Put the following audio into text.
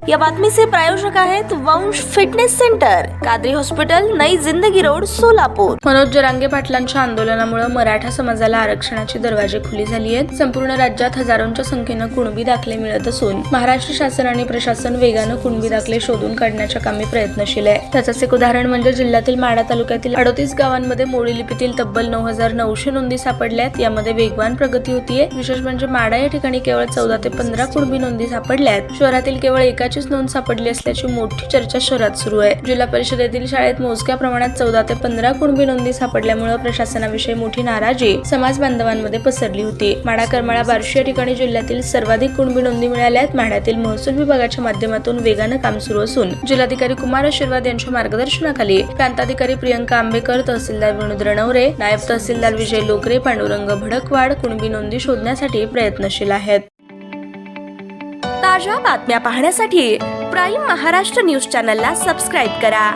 या बातमीचे प्रायोजक आहेत वंश फिटनेस सेंटर, कादरी हॉस्पिटल, नई जिंदगी रोड, सोलापूर। मनोज जरांगे पाटलांच्या आंदोलनामुळे मराठा समाजाला आरक्षणाची दरवाजे खुली झाली आहेत। संपूर्ण राज्यात हजारोंच्या संख्येने कुणबी दाखले मिळत असून महाराष्ट्र शासन आणि प्रशासन वेगानं कुणबी दाखले शोधून काढण्याच्या कामी प्रयत्नशील आहे। त्याचंच एक उदाहरण म्हणजे जिल्ह्यातील माढा तालुक्यातील 38 गावांमध्ये मोडी लिपीतील तब्बल 9,900 नोंदी सापडल्यात। यामध्ये वेगवान प्रगती होतीये। विशेष म्हणजे माढा या ठिकाणी केवळ 14 ते 15 कुणबी नोंदी सापडल्यात। शहरातील केवळ एकाचीच नोंद सापडली असल्याची मोठी चर्चा शहरात सुरू आहे। जिल्हा परिषदेतील शाळेत मोजक्या प्रमाणात 14 ते 15 कुणबी नोंदी सापडल्यामुळे प्रशासनाविषयी मोठी नाराजी समाज बांधवांमध्ये पसरली होती। माढा, करमाळा, बार्शी या ठिकाणी जिल्ह्यातील सर्वाधिक कुणबी नोंदी मिळाल्यात। माढ्यातील महसूल विभागाच्या माध्यमातून वेगानं काम सुरू असून जिल्हाधिकारी कुमार आशीर्वाद यांच्या मार्गदर्शनाखाली प्रांताधिकारी प्रियंका आंबेकर, तहसीलदार विनोद रणवरे, नायब तहसीलदार विजय लोकरे, पांडुरंग भडकवाड कुणबी नोंदी शोधण्यासाठी प्रयत्नशील आहेत। ताज्या बातम्या पाहण्यासाठी प्राईम महाराष्ट्र न्यूज चॅनलला सबस्क्राईब करा।